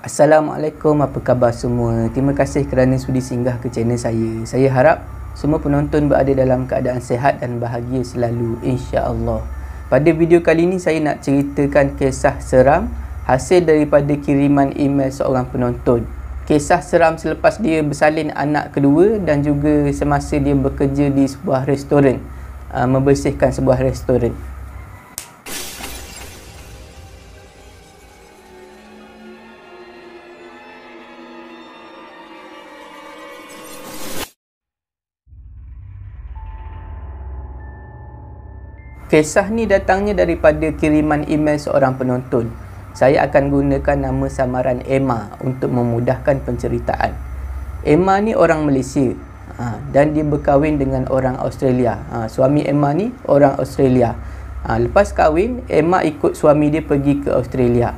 Assalamualaikum, apa khabar semua? Terima kasih kerana sudi singgah ke channel saya. Saya harap semua penonton berada dalam keadaan sihat dan bahagia selalu, insya-Allah. Pada video kali ini saya nak ceritakan kisah seram hasil daripada kiriman email seorang penonton. Kisah seram selepas dia bersalin anak kedua dan juga semasa dia bekerja di sebuah restoran, membersihkan sebuah restoran. Kisah ni datangnya daripada kiriman email seorang penonton. Saya akan gunakan nama samaran Emma untuk memudahkan penceritaan. Emma ni orang Malaysia dan dia berkahwin dengan orang Australia. Suami Emma ni orang Australia. Lepas kahwin, Emma ikut suami dia pergi ke Australia.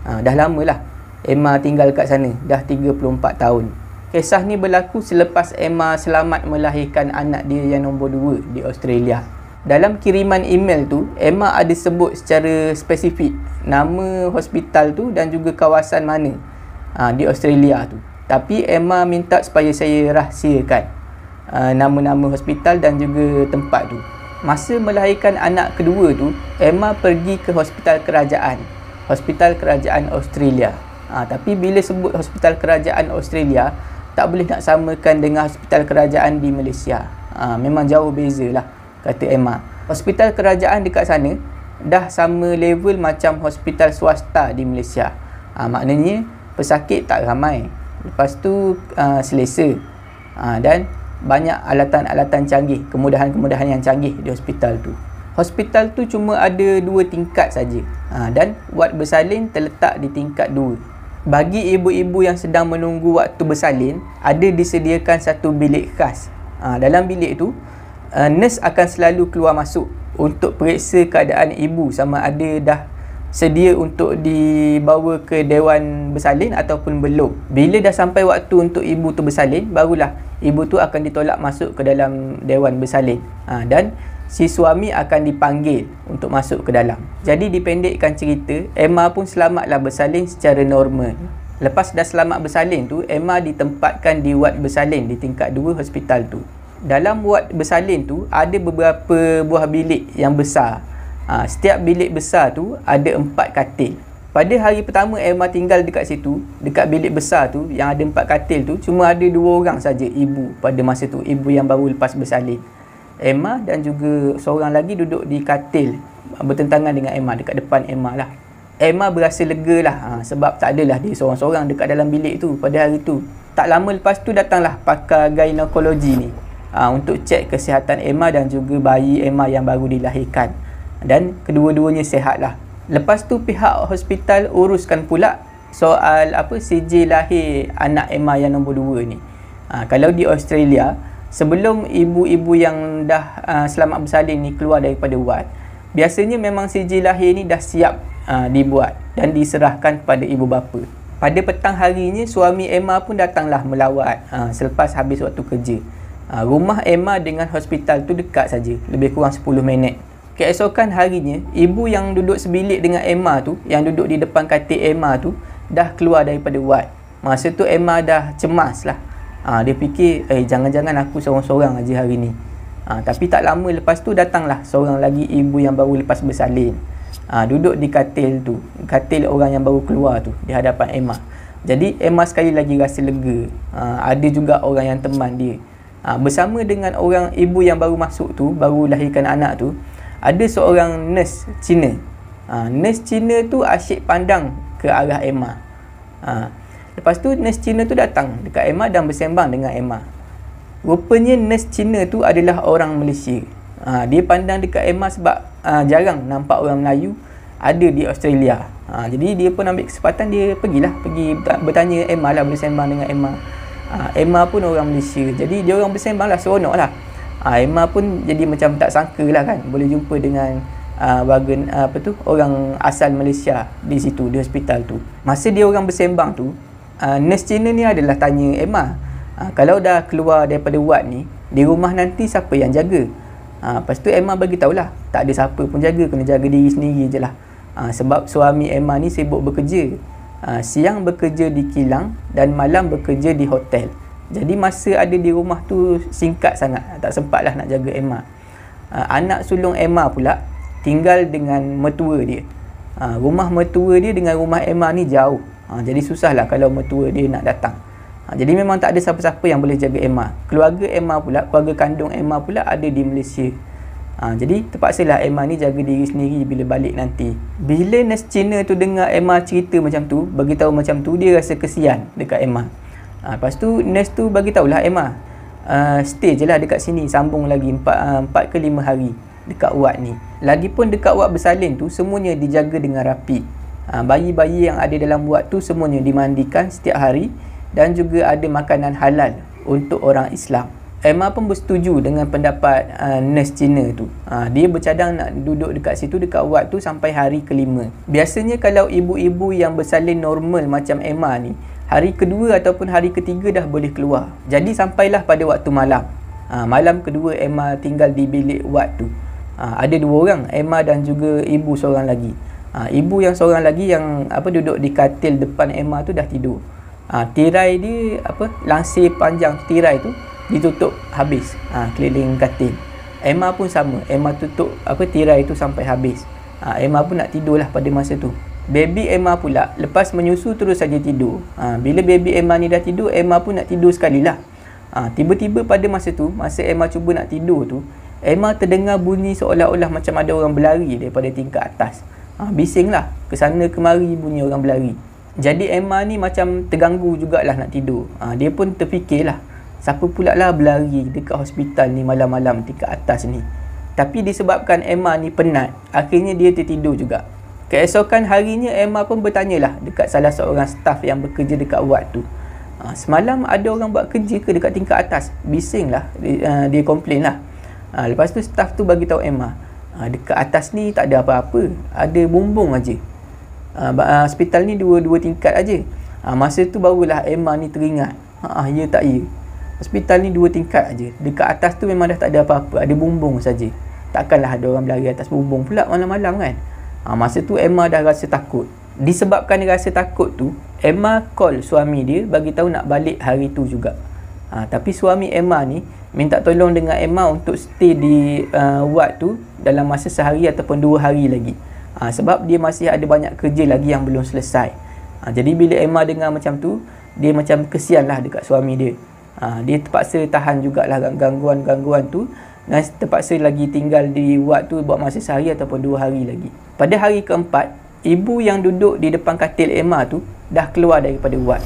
Dah lama lah Emma tinggal kat sana, dah 34 tahun. Kisah ni berlaku selepas Emma selamat melahirkan anak dia yang nombor 2 di Australia. Dalam kiriman email tu, Emma ada sebut secara spesifik nama hospital tu dan juga kawasan mana di Australia tu. Tapi Emma minta supaya saya rahsiakan nama-nama hospital dan juga tempat tu. Masa melahirkan anak kedua tu, Emma pergi ke hospital kerajaan Australia. Tapi bila sebut hospital kerajaan Australia, tak boleh nak samakan dengan hospital kerajaan di Malaysia. Memang jauh beza lah, kata Emma. Hospital kerajaan dekat sana dah sama level macam hospital swasta di Malaysia. Maknanya pesakit tak ramai. Lepas tu selesa. Dan banyak alatan-alatan canggih, kemudahan-kemudahan yang canggih di hospital tu. Hospital tu cuma ada 2 tingkat saja. Dan wad bersalin terletak di tingkat 2. Bagi ibu-ibu yang sedang menunggu waktu bersalin, ada disediakan satu bilik khas. Dalam bilik tu, nurse akan selalu keluar masuk untuk periksa keadaan ibu sama ada dah sedia untuk dibawa ke dewan bersalin ataupun belum. Bila dah sampai waktu untuk ibu tu bersalin, barulah ibu tu akan ditolak masuk ke dalam dewan bersalin. Dan si suami akan dipanggil untuk masuk ke dalam. Jadi dipendekkan cerita, Emma pun selamatlah bersalin secara normal. Lepas dah selamat bersalin tu, Emma ditempatkan di wad bersalin di tingkat 2 hospital tu. Dalam wad bersalin tu ada beberapa buah bilik yang besar. Setiap bilik besar tu ada 4 katil. Pada hari pertama Emma tinggal dekat situ, dekat bilik besar tu yang ada 4 katil tu, cuma ada 2 orang saja ibu pada masa tu, ibu yang baru lepas bersalin. Emma dan juga seorang lagi duduk di katil bertentangan dengan Emma, dekat depan Emma lah. Emma berasa lega lah sebab tak adalah dia seorang-seorang dekat dalam bilik tu pada hari tu. Tak lama lepas tu datanglah pakar ginekologi ni untuk cek kesihatan Emma dan juga bayi Emma yang baru dilahirkan. Dan kedua-duanya sihat lah. Lepas tu pihak hospital uruskan pula soal CJ lahir anak Emma yang nombor 2 ni. Kalau di Australia, sebelum ibu-ibu yang dah selamat bersalin ni keluar daripada wad, biasanya memang CJ lahir ni dah siap dibuat dan diserahkan kepada ibu bapa. Pada petang harinya, suami Emma pun datanglah melawat selepas habis waktu kerja. Rumah Emma dengan hospital tu dekat saja, lebih kurang 10 minit. Keesokan harinya, ibu yang duduk sebilik dengan Emma tu, yang duduk di depan katil Emma tu, dah keluar daripada wad. Masa tu Emma dah cemas lah. Dia fikir, jangan-jangan aku seorang-seorang aja hari ni. Tapi tak lama lepas tu datanglah seorang lagi ibu yang baru lepas bersalin. Duduk di katil tu, katil orang yang baru keluar tu, di hadapan Emma. Jadi Emma sekali lagi rasa lega. Ada juga orang yang teman dia. Bersama dengan orang ibu yang baru masuk tu, baru lahirkan anak tu, ada seorang nurse Cina. Nurse Cina tu asyik pandang ke arah Emma. Lepas tu nurse Cina tu datang dekat Emma dan bersembang dengan Emma. Rupanya nurse Cina tu adalah orang Malaysia. Dia pandang dekat Emma sebab jarang nampak orang Melayu ada di Australia. Jadi dia pun ambil kesempatan, dia pergi bertanya Emma lah, bersembang dengan Emma. Emma pun orang Malaysia, jadi dia orang bersembang lah, seronok lah. Emma pun jadi macam tak sangka lah kan, boleh jumpa dengan orang asal Malaysia di situ, di hospital tu. Masa dia orang bersembang tu, nurse Cina ni adalah tanya Emma, kalau dah keluar daripada wad ni, di rumah nanti siapa yang jaga? Lepas tu Emma bagi tahulah, tak ada siapa pun jaga, kena jaga diri sendiri je lah. Sebab suami Emma ni sibuk bekerja. siang bekerja di kilang dan malam bekerja di hotel. Jadi masa ada di rumah tu singkat sangat, tak sempatlah nak jaga Emma. Anak sulung Emma pula tinggal dengan mertua dia. Rumah mertua dia dengan rumah Emma ni jauh. Jadi susahlah kalau mertua dia nak datang. Jadi memang tak ada siapa-siapa yang boleh jaga Emma. Keluarga Emma pula, keluarga kandung Emma pula ada di Malaysia. Jadi terpaksalah Emma ni jaga diri sendiri bila balik nanti. Bila nurse Cina tu dengar Emma cerita macam tu, beritahu macam tu, dia rasa kesian dekat Emma. Lepas tu nurse tu bagi tahulah Emma, stay je lah dekat sini, sambung lagi 4 ke 5 hari dekat ward ni. Lagipun dekat ward bersalin tu semuanya dijaga dengan rapi. Bayi-bayi yang ada dalam ward tu semuanya dimandikan setiap hari dan juga ada makanan halal untuk orang Islam. Emma pun bersetuju dengan pendapat nurse Cina tu. Dia bercadang nak duduk dekat situ, dekat ward tu sampai hari ke-5. Biasanya kalau ibu-ibu yang bersalin normal macam Emma ni, hari kedua ataupun hari ketiga dah boleh keluar. Jadi sampailah pada waktu malam. Malam kedua Emma tinggal di bilik ward tu. Ada 2 orang, Emma dan juga ibu seorang lagi. Ibu yang seorang lagi yang duduk di katil depan Emma tu dah tidur. Tirai dia langsir panjang tirai tu ditutup habis keliling katil. Emma pun sama, Emma tutup tirai tu sampai habis. Emma pun nak tidur lah pada masa tu. Baby Emma pula lepas menyusu terus saja tidur. Bila baby Emma ni dah tidur, Emma pun nak tidur sekali lah. Tiba-tiba pada masa tu, masa Emma cuba nak tidur tu, Emma terdengar bunyi seolah-olah macam ada orang berlari daripada tingkat atas. Bising lah, kesana kemari bunyi orang berlari. Jadi Emma ni macam terganggu jugalah nak tidur. Dia pun terfikirlah, siapa pula lah berlari dekat hospital ni malam-malam tingkat atas ni. Tapi disebabkan Emma ni penat, akhirnya dia tertidur juga. Keesokan harinya Emma pun bertanyalah dekat salah seorang staff yang bekerja dekat ward tu. Semalam ada orang buat kerja ke dekat tingkat atas? Bising lah, dia komplain lah. Lepas tu staff tu bagi tahu Emma, dekat atas ni tak ada apa-apa, ada bumbung aja. Hospital ni dua tingkat aja. Masa tu barulah Emma ni teringat, ya tak ya, hospital ni 2 tingkat aja. Dekat atas tu memang dah tak ada apa-apa, ada bumbung saja. Takkanlah ada orang berlari atas bumbung pula malam-malam kan. Masa tu Emma dah rasa takut. Disebabkan dia rasa takut tu, Emma call suami dia bagi tahu nak balik hari tu juga. Tapi suami Emma ni minta tolong dengan Emma untuk stay di ward tu dalam masa sehari ataupun 2 hari lagi. Sebab dia masih ada banyak kerja lagi yang belum selesai. Jadi bila Emma dengar macam tu, dia macam kesian lah dekat suami dia. Dia terpaksa tahan jugalah gangguan-gangguan tu dan terpaksa lagi tinggal di ward tu buat masa sehari ataupun 2 hari lagi. Pada hari keempat, ibu yang duduk di depan katil Emma tu dah keluar daripada ward.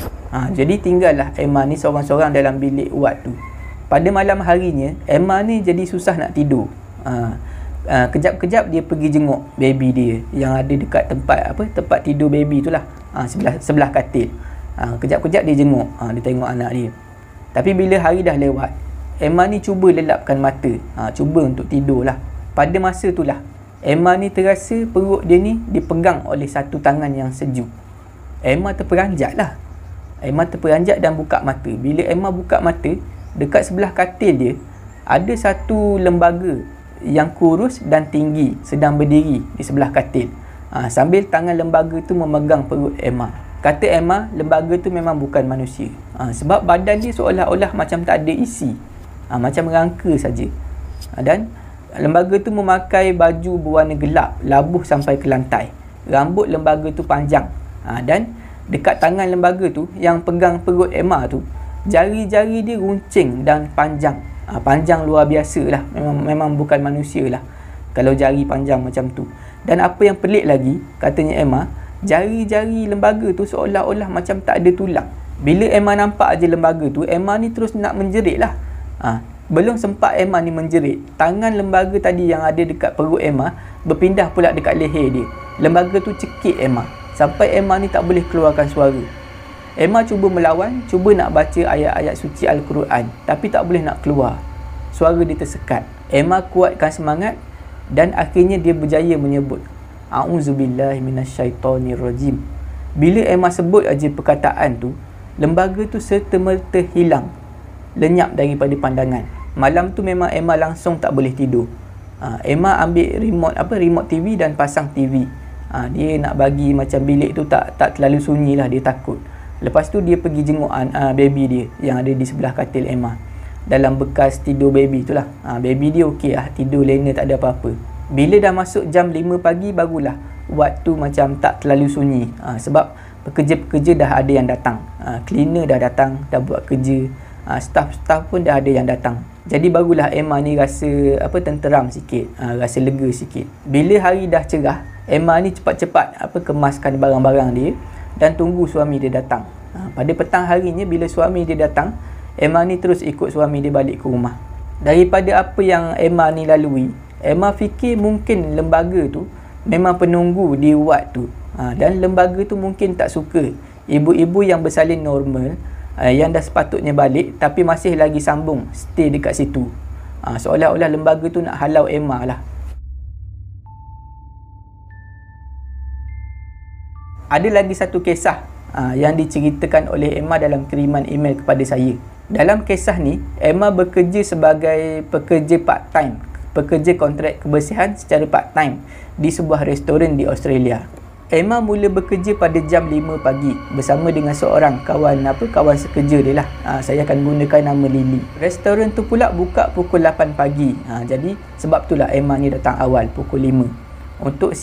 Jadi tinggallah Emma ni seorang-seorang dalam bilik ward tu. Pada malam harinya, Emma ni jadi susah nak tidur. Kejap-kejap dia pergi jenguk baby dia yang ada dekat tempat tidur baby tu lah, sebelah katil. Kejap-kejap dia jenguk, dia tengok anak dia. Tapi bila hari dah lewat, Emma ni cuba lelapkan mata, cuba untuk tidur lah. Pada masa tu lah, Emma ni terasa perut dia ni dipegang oleh satu tangan yang sejuk. Emma terperanjat lah. Emma terperanjat dan buka mata. Bila Emma buka mata, dekat sebelah katil dia ada satu lembaga yang kurus dan tinggi sedang berdiri di sebelah katil. Sambil tangan lembaga tu memegang perut Emma. Kata Emma, lembaga tu memang bukan manusia. Sebab badan dia seolah-olah macam tak ada isi. Macam rangka saja. Dan lembaga tu memakai baju berwarna gelap, labuh sampai ke lantai. Rambut lembaga tu panjang. Dan dekat tangan lembaga tu yang pegang perut Emma tu, jari-jari dia runcing dan panjang. Panjang luar biasa lah. Memang bukan manusia lah kalau jari panjang macam tu. Dan apa yang pelik lagi, katanya Emma, jari-jari lembaga tu seolah-olah macam tak ada tulang. Bila Emma nampak aja lembaga tu, Emma ni terus nak menjerit lah. Belum sempat Emma ni menjerit, tangan lembaga tadi yang ada dekat perut Emma berpindah pula dekat leher dia. Lembaga tu cekik Emma sampai Emma ni tak boleh keluarkan suara. Emma cuba melawan, cuba nak baca ayat-ayat suci Al-Quran, tapi tak boleh nak keluar. Suara dia tersekat. Emma kuatkan semangat dan akhirnya dia berjaya menyebut, A'udzubillahi minasyaitonirrajim. Bila Emma sebut aja perkataan tu, lembaga tu serta-merta hilang, lenyap daripada pandangan. Malam tu memang Emma langsung tak boleh tidur. Emma ambil remote TV dan pasang TV. Dia nak bagi macam bilik tu tak terlalu sunyi lah, dia takut. Lepas tu dia pergi jenguk baby dia yang ada di sebelah katil Emma. Dalam bekas tidur baby tu lah. Baby dia okey lah, tidur lena, tak ada apa-apa. Bila dah masuk jam 5 pagi barulah waktu macam tak terlalu sunyi. Sebab pekerja-pekerja dah ada yang datang. Cleaner dah datang, dah buat kerja. Staff pun dah ada yang datang. Jadi barulah Emma ni rasa tenteram sikit, rasa lega sikit. Bila hari dah cerah, Emma ni cepat-cepat kemaskan barang-barang dia dan tunggu suami dia datang. Pada petang harinya bila suami dia datang, Emma ni terus ikut suami dia balik ke rumah. Daripada apa yang Emma ni lalui, Emma fikir mungkin lembaga tu memang penunggu di ward tu. Dan lembaga tu mungkin tak suka ibu-ibu yang bersalin normal, yang dah sepatutnya balik tapi masih lagi sambung stay dekat situ. Seolah-olah lembaga tu nak halau Emma lah. Ada lagi satu kisah yang diceritakan oleh Emma dalam kiriman email kepada saya. Dalam kisah ni, Emma bekerja sebagai pekerja part-time, pekerja kontrak kebersihan secara part-time di sebuah restoran di Australia. Emma mula bekerja pada jam 5 pagi bersama dengan seorang kawan sekerja dia lah. Saya akan gunakan nama Lily. Restoran tu pula buka pukul 8 pagi. Jadi sebab itulah Emma ni datang awal pukul 5 untuk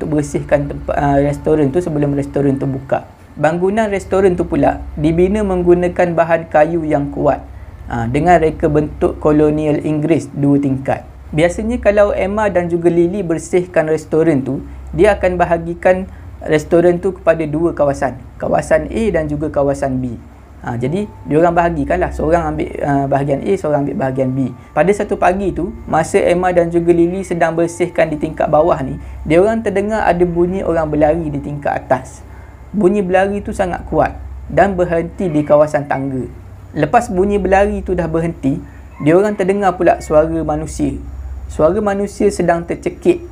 bersihkan tempat restoran tu sebelum restoran tu buka. Bangunan restoran tu pula dibina menggunakan bahan kayu yang kuat dengan reka bentuk kolonial Inggeris 2 tingkat. Biasanya kalau Emma dan juga Lily bersihkan restoran tu, dia akan bahagikan restoran tu kepada 2 kawasan. Kawasan A dan juga kawasan B. Jadi, diorang bahagikanlah. Seorang ambil bahagian A, seorang ambil bahagian B. Pada satu pagi tu, masa Emma dan juga Lily sedang bersihkan di tingkat bawah ni, diorang terdengar ada bunyi orang berlari di tingkat atas. Bunyi berlari tu sangat kuat dan berhenti di kawasan tangga. Lepas bunyi berlari tu dah berhenti, diorang terdengar pula suara manusia. Suara manusia sedang tercekik,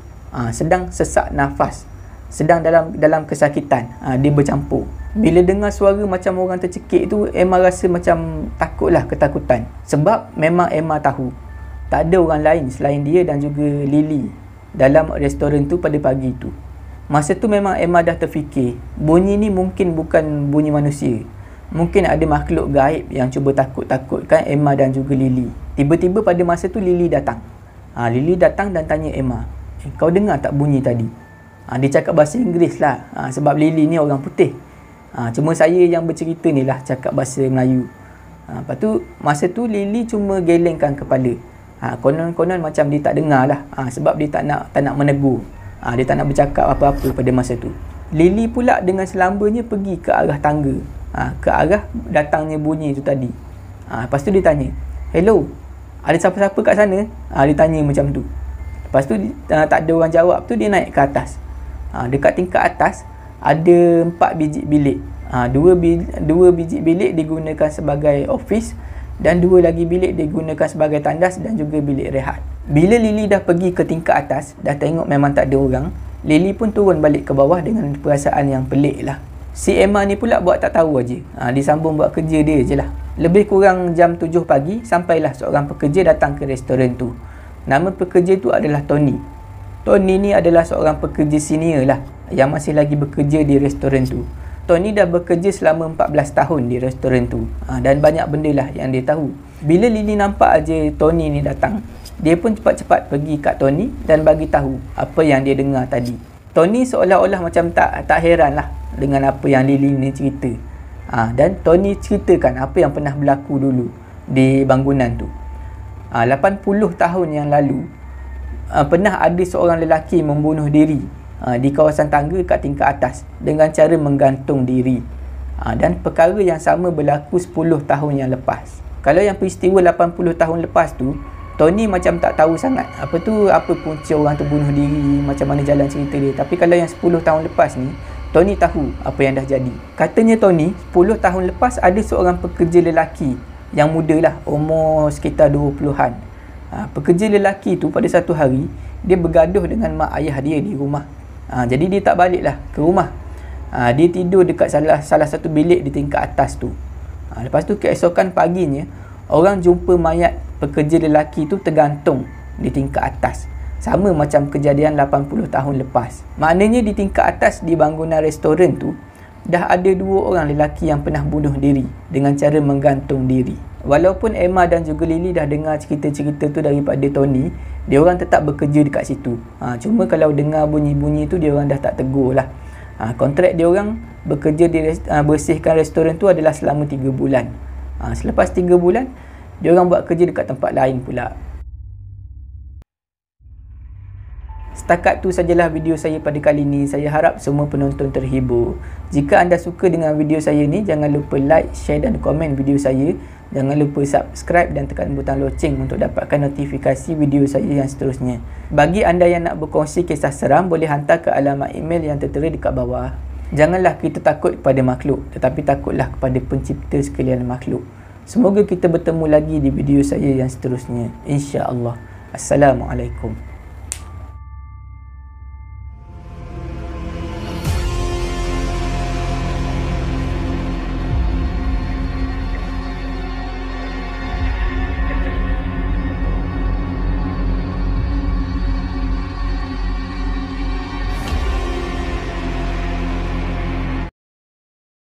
sedang sesak nafas, sedang dalam kesakitan. Dia bercampur. Bila dengar suara macam orang tercekik tu, Emma rasa macam takutlah, ketakutan. Sebab memang Emma tahu tak ada orang lain selain dia dan juga Lily dalam restoran tu pada pagi tu. Masa tu memang Emma dah terfikir, bunyi ni mungkin bukan bunyi manusia. Mungkin ada makhluk gaib yang cuba takut-takutkan Emma dan juga Lily. Tiba-tiba pada masa tu Lily datang. Lily datang dan tanya Emma, kau dengar tak bunyi tadi? Dia cakap bahasa Inggeris lah, sebab Lily ni orang putih. Cuma saya yang bercerita ni lah cakap bahasa Melayu. Lepas tu, masa tu Lily cuma gelengkan kepala. Konon-konon macam dia tak dengar lah, sebab dia tak nak menegur. Dia tak nak bercakap apa-apa pada masa tu. Lily pula dengan selambanya pergi ke arah tangga, ke arah datangnya bunyi tu tadi. Lepas tu dia tanya, hello, ada siapa-siapa kat sana? Dia tanya macam tu. Lepas tu tak ada orang jawab tu, dia naik ke atas. Dekat tingkat atas ada 4 biji bilik. 2 biji bilik digunakan sebagai office dan 2 lagi bilik digunakan sebagai tandas dan juga bilik rehat. Bila Lily dah pergi ke tingkat atas, dah tengok memang tak ada orang, Lily pun turun balik ke bawah dengan perasaan yang pelik lah. Si Emma ni pula buat tak tahu aje. Dia sambung buat kerja dia je lah. Lebih kurang jam 7 pagi, sampailah seorang pekerja datang ke restoran tu. Nama pekerja tu adalah Tony. Tony ni adalah seorang pekerja senior lah yang masih lagi bekerja di restoran tu. Tony dah bekerja selama 14 tahun di restoran tu, dan banyak benda lah yang dia tahu. Bila Lily nampak aja Tony ni datang, dia pun cepat-cepat pergi kat Tony dan bagi tahu apa yang dia dengar tadi. Tony seolah-olah macam tak heran lah dengan apa yang Lily ni cerita. Dan Tony ceritakan apa yang pernah berlaku dulu di bangunan tu. 80 tahun yang lalu, pernah ada seorang lelaki membunuh diri di kawasan tangga kat tingkat atas dengan cara menggantung diri. Dan perkara yang sama berlaku 10 tahun yang lepas. Kalau yang peristiwa 80 tahun lepas tu, Tony macam tak tahu sangat apa punca orang tu bunuh diri, macam mana jalan cerita dia. Tapi kalau yang 10 tahun lepas ni, Tony tahu apa yang dah jadi. Katanya Tony, 10 tahun lepas ada seorang pekerja lelaki yang muda lah, umur sekitar 20-an. Pekerja lelaki tu pada satu hari, dia bergaduh dengan mak ayah dia di rumah. Jadi dia tak balik lah ke rumah. Dia tidur dekat salah satu bilik di tingkat atas tu. Lepas tu keesokan paginya, orang jumpa mayat pekerja lelaki tu tergantung di tingkat atas. Sama macam kejadian 80 tahun lepas. Maknanya di tingkat atas di bangunan restoran tu, dah ada 2 orang lelaki yang pernah bunuh diri dengan cara menggantung diri. Walaupun Emma dan juga Lily dah dengar cerita-cerita tu daripada Tony, dia orang tetap bekerja dekat situ. Cuma kalau dengar bunyi-bunyi tu, dia orang dah tak tegur lah. Kontrak dia orang bekerja bersihkan restoran tu adalah selama 3 bulan. Selepas 3 bulan, dia orang buat kerja dekat tempat lain pula. Setakat tu sajalah video saya pada kali ni. Saya harap semua penonton terhibur. Jika anda suka dengan video saya ni, jangan lupa like, share dan komen video saya. Jangan lupa subscribe dan tekan butang loceng untuk dapatkan notifikasi video saya yang seterusnya. Bagi anda yang nak berkongsi kisah seram, boleh hantar ke alamat email yang tertera dekat bawah. Janganlah kita takut kepada makhluk, tetapi takutlah kepada pencipta sekalian makhluk. Semoga kita bertemu lagi di video saya yang seterusnya. InsyaAllah. Assalamualaikum.